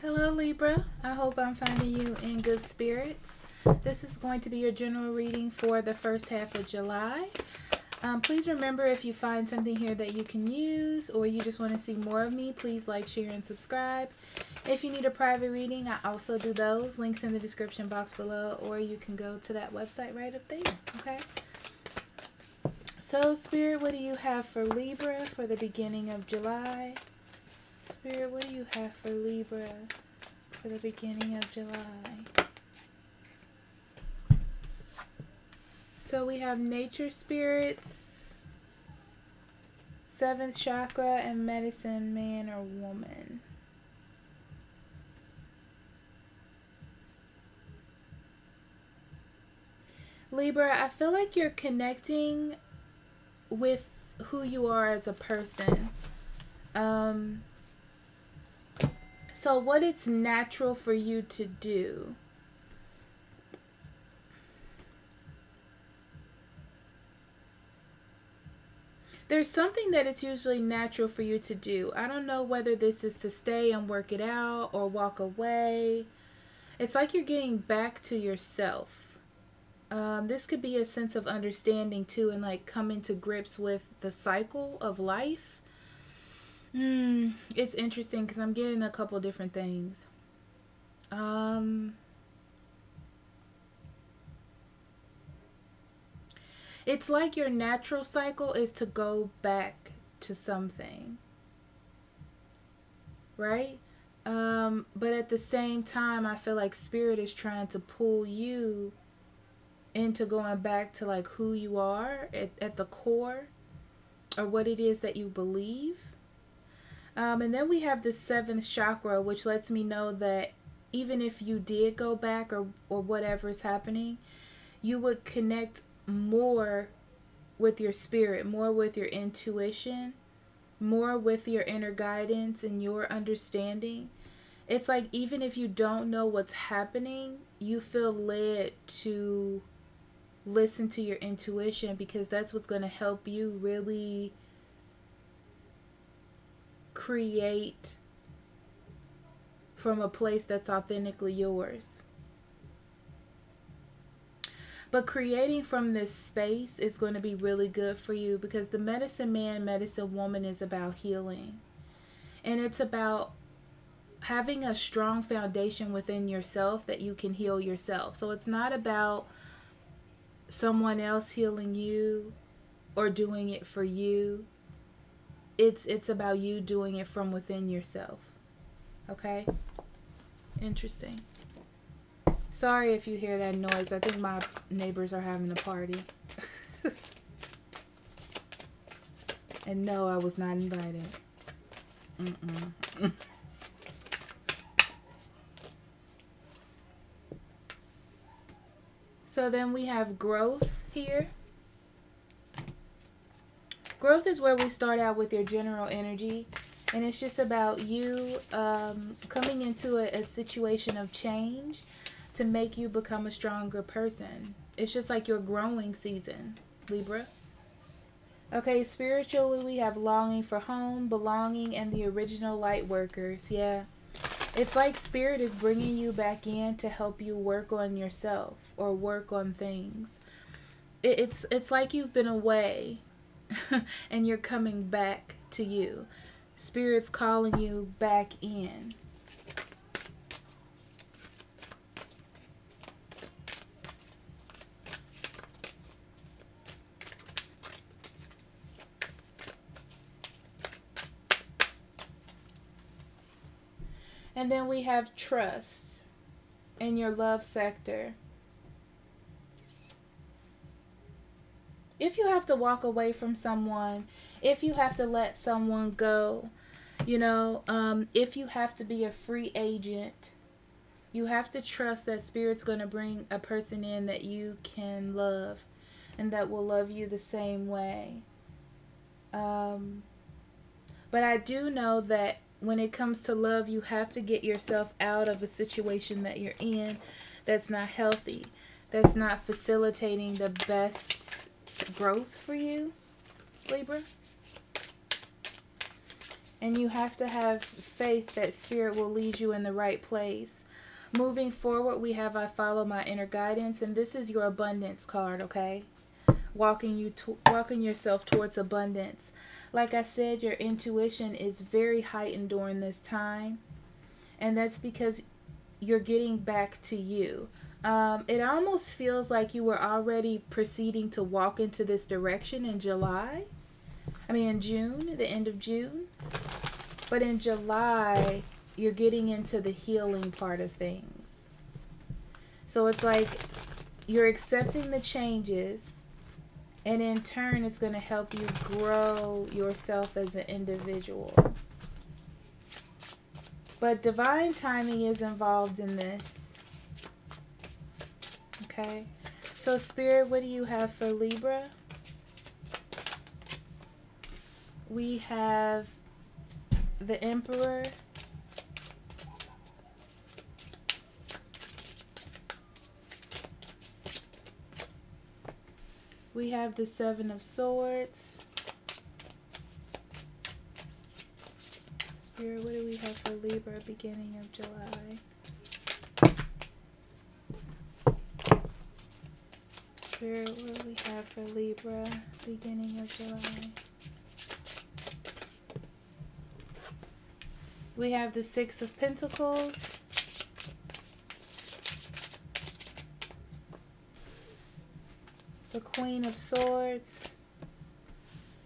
Hello Libra, I hope I'm finding you in good spirits. This is going to be your general reading for the first half of July. Please remember, if you find something here that you can use or you just want to see more of me, please like, share, and subscribe. If you need a private reading, I also do those. Links in the description box below, or you can go to that website right up there, okay? So Spirit, what do you have for Libra for the beginning of July? Spirit, what do you have for Libra for the beginning of July? So we have nature spirits, 7th chakra, and medicine man or woman. Libra, I feel like you're connecting with who you are as a person. So what it's natural for you to do. There's something that it's usually natural for you to do. I don't know whether this is to stay and work it out or walk away. It's like you're getting back to yourself. This could be a sense of understanding too, and like coming to grips with the cycle of life. It's interesting because I'm getting a couple different things. It's like your natural cycle is to go back to something, right? But at the same time, I feel like Spirit is trying to pull you into going back to like who you are at the core, or what it is that you believe. And then we have the 7th chakra, which lets me know that even if you did go back or whatever is happening, you would connect more with your spirit, more with your intuition, more with your inner guidance and your understanding. It's like even if you don't know what's happening, you feel led to listen to your intuition, because that's what's going to help you really create from a place that's authentically yours. But creating from this space is going to be really good for you, because the medicine man, medicine woman is about healing. And it's about having a strong foundation within yourself that you can heal yourself. So it's not about someone else healing you or doing it for you. It's about you doing it from within yourself. Okay? Interesting. Sorry if you hear that noise. I think my neighbors are having a party. And no, I was not invited. So then we have growth here. Growth is where we start out with your general energy. And it's just about you coming into a situation of change to make you become a stronger person. It's just like your growing season, Libra. Okay, spiritually we have longing for home, belonging, and the original light workers. Yeah. It's like Spirit is bringing you back in to help you work on yourself or work on things. It's like you've been away and you're coming back to you. Spirit's calling you back in. And then we have trust in your love sector. If you have to walk away from someone, if you have to let someone go, you know, if you have to be a free agent, you have to trust that Spirit's going to bring a person in that you can love and that will love you the same way. But I do know that when it comes to love, you have to get yourself out of a situation that you're in that's not healthy, that's not facilitating the best growth for you, Libra. And you have to have faith that Spirit will lead you in the right place. Moving forward, we have I follow my inner guidance. And this is your abundance card, okay? Walking yourself towards abundance. Like I said, your intuition is very heightened during this time. And that's because you're getting back to you. It almost feels like you were already proceeding to walk into this direction in July. In June, the end of June. But in July, you're getting into the healing part of things. So it's like you're accepting the changes, and in turn, it's going to help you grow yourself as an individual. But divine timing is involved in this. Okay? So Spirit, what do you have for Libra? We have the Emperor. We have the Seven of Swords. Spirit, what do we have for Libra beginning of July? Spirit, what do we have for Libra beginning of July? We have the Six of Pentacles. The Queen of Swords.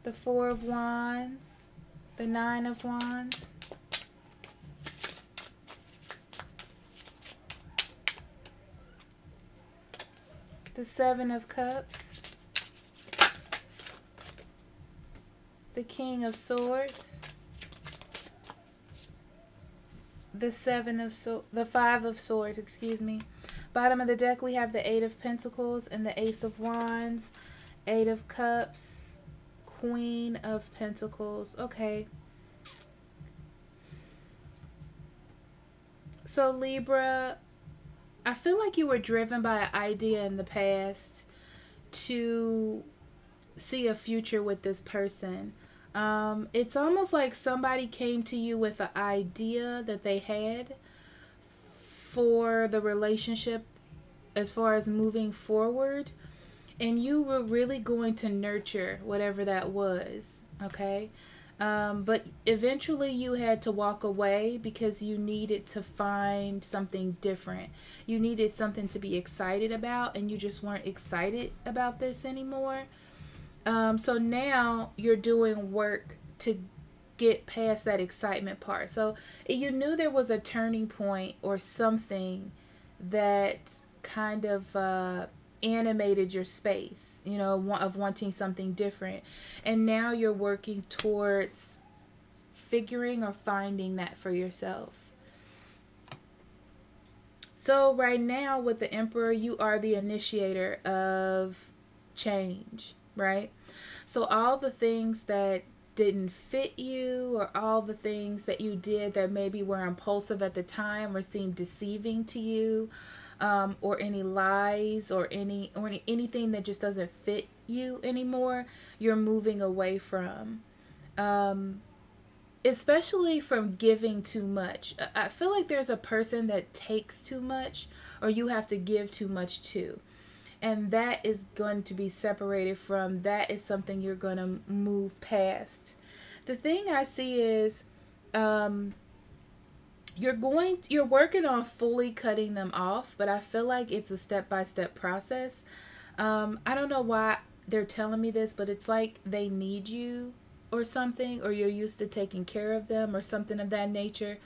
The Four of Wands. The Nine of Wands. The Seven of Cups. The King of Swords. The Five of Swords, excuse me. Bottom of the deck, we have the Eight of Pentacles and the Ace of Wands, Eight of Cups, Queen of Pentacles. Okay. So Libra, I feel like you were driven by an idea in the past to see a future with this person. It's almost like somebody came to you with an idea that they had for the relationship as far as moving forward, and you were really going to nurture whatever that was, okay? But eventually you had to walk away because you needed to find something different. You needed something to be excited about, and you just weren't excited about this anymore. So now you're doing work to get past that excitement part. So you knew there was a turning point or something that kind of animated your space, you know, of wanting something different. And now you're working towards figuring or finding that for yourself. So right now with the Emperor, you are the initiator of change, right? So all the things that didn't fit you, or all the things that you did that maybe were impulsive at the time or seemed deceiving to you, or any lies or anything that just doesn't fit you anymore, you're moving away from. Especially from giving too much. I feel like there's a person that takes too much, or you have to give too much to. And that is going to be separated from, that is something you're going to move past. The thing I see is you're working on fully cutting them off, but I feel like it's a step-by-step process. I don't know why they're telling me this, but it's like they need you or something, or you're used to taking care of them or something of that nature.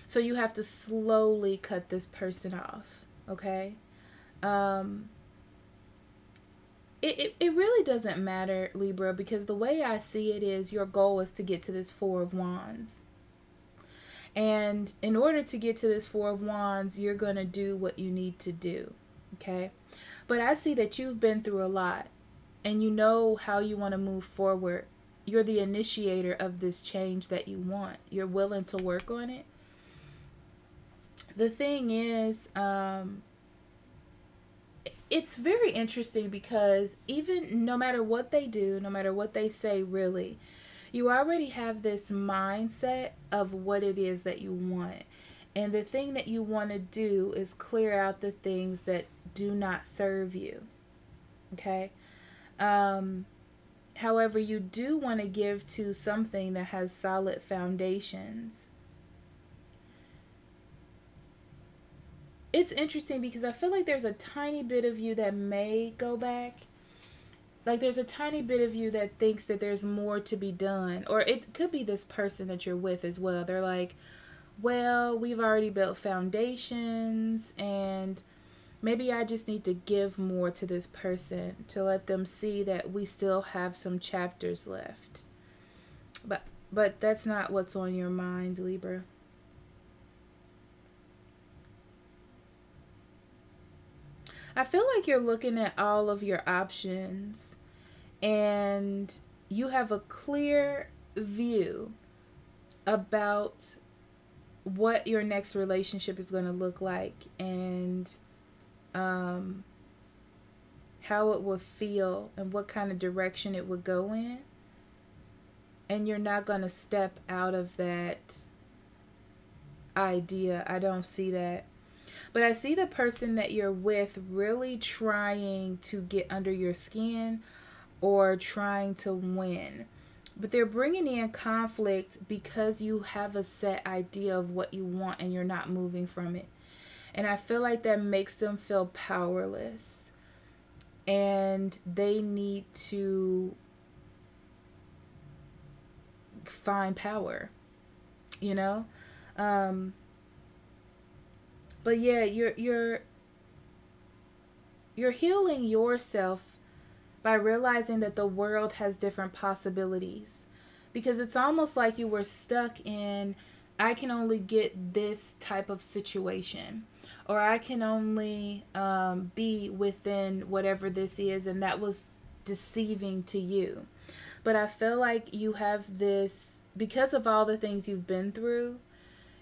So you have to slowly cut this person off, okay? It really doesn't matter, Libra, because the way I see it is your goal is to get to this Four of Wands. And in order to get to this Four of Wands, you're going to do what you need to do, okay? But I see that you've been through a lot, and you know how you want to move forward. You're the initiator of this change that you want. You're willing to work on it. The thing is, it's very interesting because even no matter what they do, no matter what they say, really, You already have this mindset of what it is that you want. And the thing that you want to do is clear out the things that do not serve you. Okay? However, you do want to give to something that has solid foundations. It's interesting because I feel like there's a tiny bit of you that may go back. Like there's a tiny bit of you that thinks that there's more to be done. Or it could be this person that you're with as well. They're like, well, we've already built foundations and maybe I just need to give more to this person to let them see that we still have some chapters left. But that's not what's on your mind, Libra. I feel like you're looking at all of your options and you have a clear view about what your next relationship is going to look like and how it would feel and what kind of direction it would go in. And you're not going to step out of that idea. I don't see that. But I see the person that you're with really trying to get under your skin or trying to win. But they're bringing in conflict because you have a set idea of what you want and you're not moving from it. And I feel like that makes them feel powerless. And they need to find power, you know? But yeah, you're healing yourself by realizing that the world has different possibilities. Because it's almost like you were stuck in, I can only get this type of situation. Or I can only be within whatever this is. And that was deceiving to you. But I feel like you have this, because of all the things you've been through,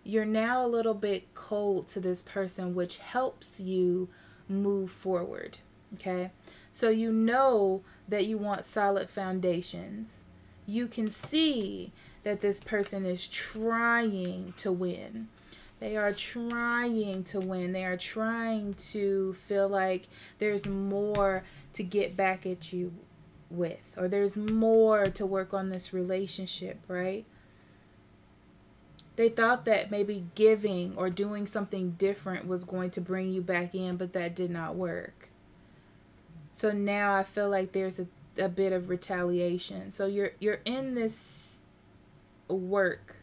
you're now a little bit cold to this person, which helps you move forward. Okay? So you know that you want solid foundations. You can see that this person is trying to win. They are trying to win. They are trying to feel like there's more to get back at you with. Or there's more to work on this relationship, right? They thought that maybe giving or doing something different was going to bring you back in, but that did not work. So now I feel like there's a bit of retaliation. So you're in this work.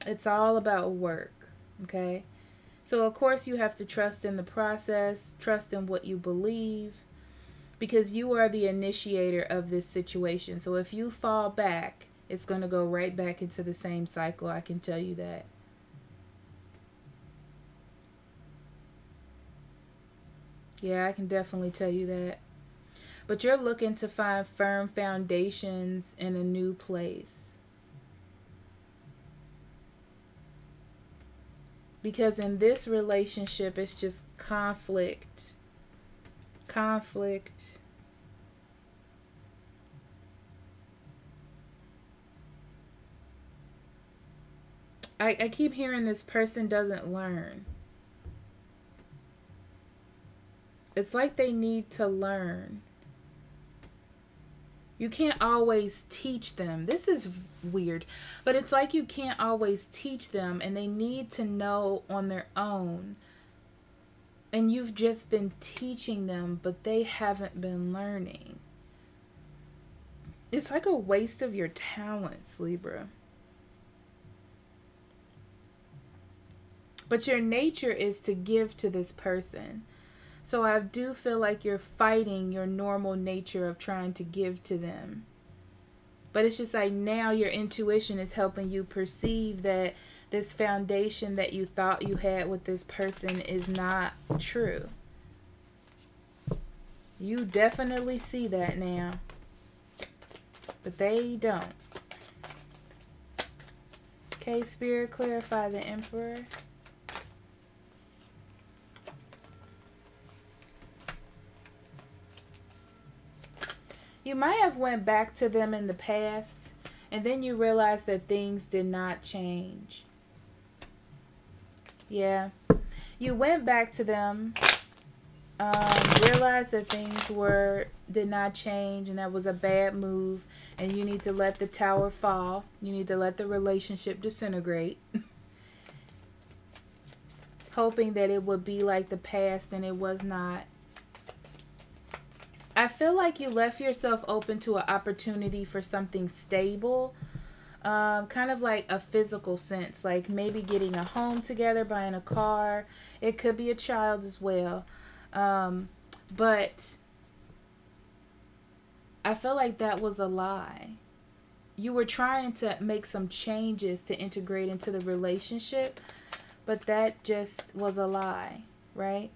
It's all about work, okay? So of course you have to trust in the process, trust in what you believe, because you are the initiator of this situation. So if you fall back, it's going to go right back into the same cycle. I can tell you that. Yeah, I can definitely tell you that. But you're looking to find firm foundations in a new place. Because in this relationship, it's just conflict. Conflict. I keep hearing this person doesn't learn. It's like they need to learn. You can't always teach them. This is weird. But it's like you can't always teach them and they need to know on their own. And you've just been teaching them, but they haven't been learning. It's like a waste of your talents, Libra. But your nature is to give to this person. So I do feel like you're fighting your normal nature of trying to give to them. But it's just like now your intuition is helping you perceive that this foundation that you thought you had with this person is not true. You definitely see that now. But they don't. Okay, Spirit, clarify the Emperor. You might have went back to them in the past And then you realize that things did not change. Yeah. You went back to them, realized that things did not change and that was a bad move, and you need to let the tower fall. You need to let the relationship disintegrate. Hoping that it would be like the past, and it was not. I feel like you left yourself open to an opportunity for something stable. Kind of like a physical sense, like maybe getting a home together, buying a car. It could be a child as well. But I feel like that was a lie. You were trying to make some changes to integrate into the relationship, but that just was a lie, right?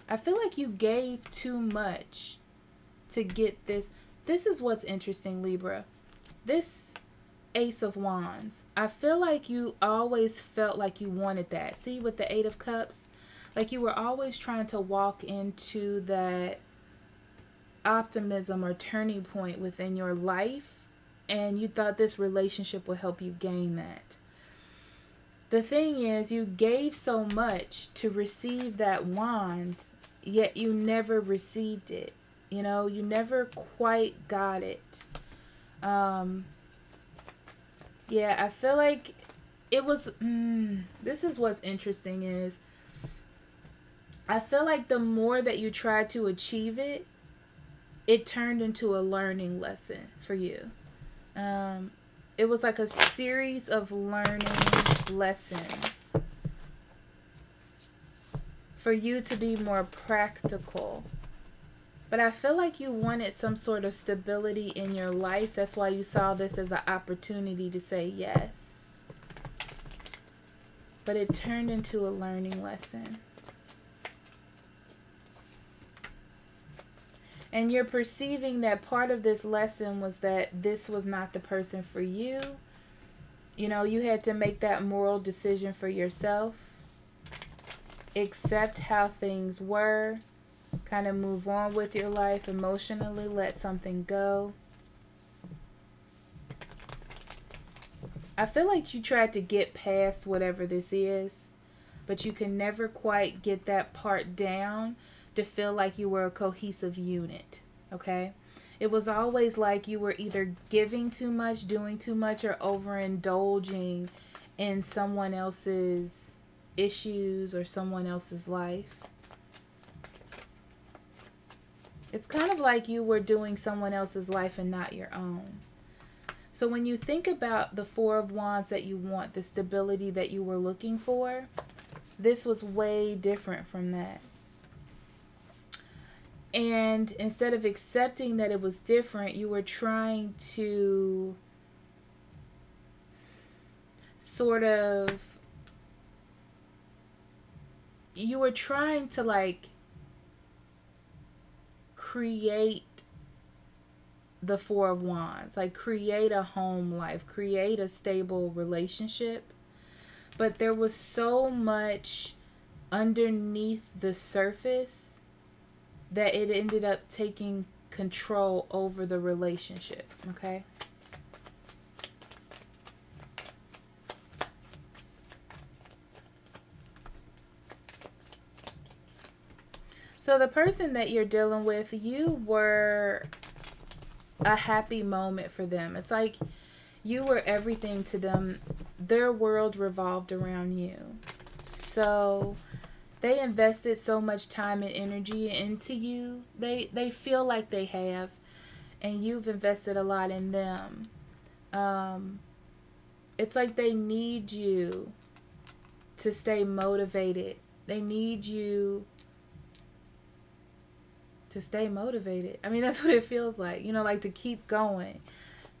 I feel like you gave too much to get this. This is what's interesting, Libra. This Ace of Wands. I feel like you always felt like you wanted that. See, with the Eight of Cups, like you were always trying to walk into that optimism or turning point within your life, and you thought this relationship would help you gain that. The thing is, you gave so much to receive that wand, yet you never received it. You know, you never quite got it. Yeah, I feel like it was, this is what's interesting is, I feel like the more that you tried to achieve it, it turned into a learning lesson for you. It was like a series of learning lessons for you to be more practical. But I feel like you wanted some sort of stability in your life. That's why you saw this as an opportunity to say yes. But it turned into a learning lesson. And you're perceiving that part of this lesson was that this was not the person for you. You know, you had to make that moral decision for yourself. Accept how things were. Kind of move on with your life emotionally. Let something go. I feel like you tried to get past whatever this is, but you can never quite get that part down to feel like you were a cohesive unit, okay? It was always like you were either giving too much, doing too much, or overindulging in someone else's issues or someone else's life. It's kind of like you were doing someone else's life and not your own. So when you think about the Four of Wands that you want, the stability that you were looking for, this was way different from that. And instead of accepting that it was different, you were trying to like create the Four of Wands, like create a home life, create a stable relationship. But there was so much underneath the surface that it ended up taking control over the relationship, okay? So the person that you're dealing with, you were a happy moment for them. It's like you were everything to them. Their world revolved around you. So they invested so much time and energy into you. They feel like they have, and you've invested a lot in them. It's like they need you to stay motivated. They need you to stay motivated. I mean, that's what it feels like, you know, like to keep going.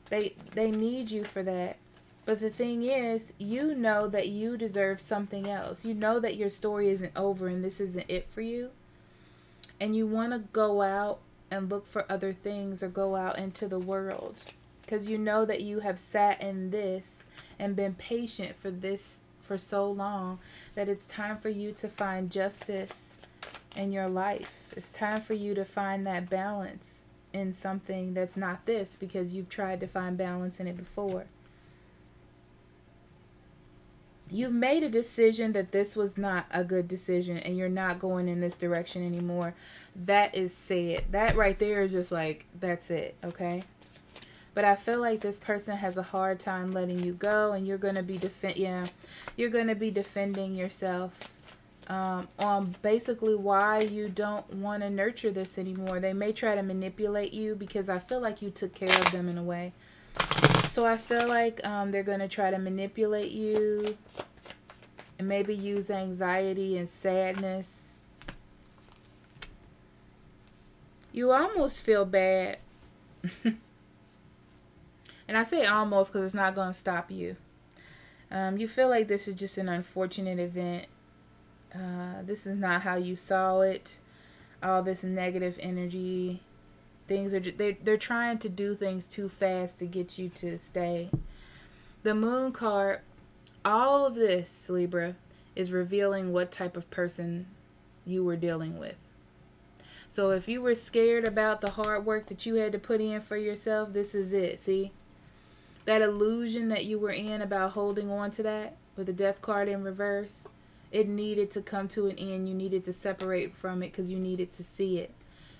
They need you for that. But the thing is, you know that you deserve something else. You know that your story isn't over and this isn't it for you. And you want to go out and look for other things or go out into the world. Because you know that you have sat in this and been patient for this for so long that it's time for you to find justice in your life. It's time for you to find that balance in something that's not this, because you've tried to find balance in it before. You've made a decision that this was not a good decision and you're not going in this direction anymore. That is said. That right there is just like, that's it, okay? But I feel like this person has a hard time letting you go, and you're going to be you're going to be defending yourself on basically why you don't want to nurture this anymore. They may try to manipulate you, because I feel like you took care of them in a way. So I feel like they're going to try to manipulate you and maybe use anxiety and sadness. You almost feel bad. And I say almost because it's not going to stop you. You feel like this is just an unfortunate event. This is not how you saw it. All this negative energy. Things are they're trying to do things too fast to get you to stay. The Moon card, all of this, Libra, is revealing what type of person you were dealing with. So if you were scared about the hard work that you had to put in for yourself, this is it. See? That illusion that you were in about holding on to that with the Death card in reverse, it needed to come to an end. You needed to separate from it because you needed to see it.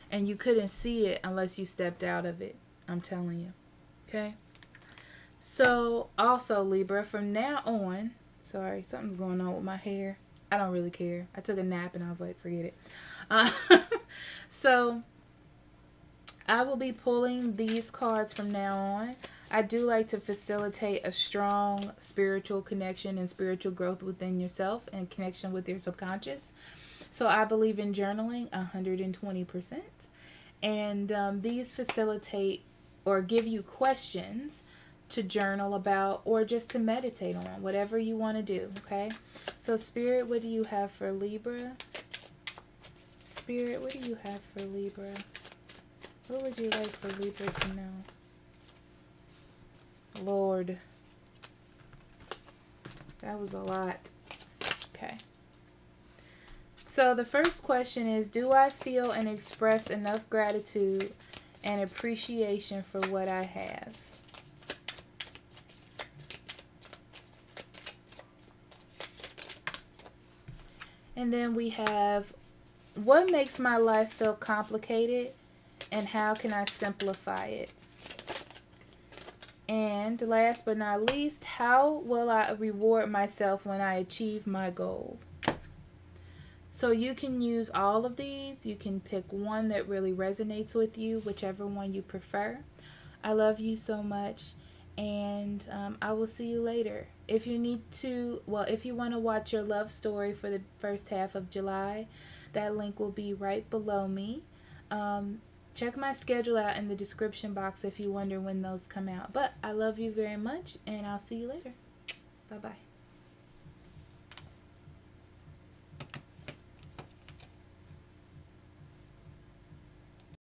And you couldn't see it unless you stepped out of it. I'm telling you. Okay? So, also, Libra, from now on... Sorry, something's going on with my hair. I don't really care. I took a nap and I was like, forget it. So, I will be pulling these cards from now on. I do like to facilitate a strong spiritual connection and spiritual growth within yourself and connection with your subconscious. So I believe in journaling 120%. And these facilitate or give you questions to journal about or just to meditate on, whatever you want to do, okay? So Spirit, what do you have for Libra? Spirit, what do you have for Libra? What would you like for Libra to know? Lord. That was a lot. Okay. So the first question is, do I feel and express enough gratitude and appreciation for what I have? And then we have, what makes my life feel complicated and how can I simplify it? And last but not least, how will I reward myself when I achieve my goal? So you can use all of these. You can pick one that really resonates with you, whichever one you prefer. I love you so much, and I will see you later. If you need to, well, if you want to watch your love story for the first half of July, that link will be right below me. Check my schedule out in the description box if you wonder when those come out. But I love you very much, and I'll see you later. Bye-bye.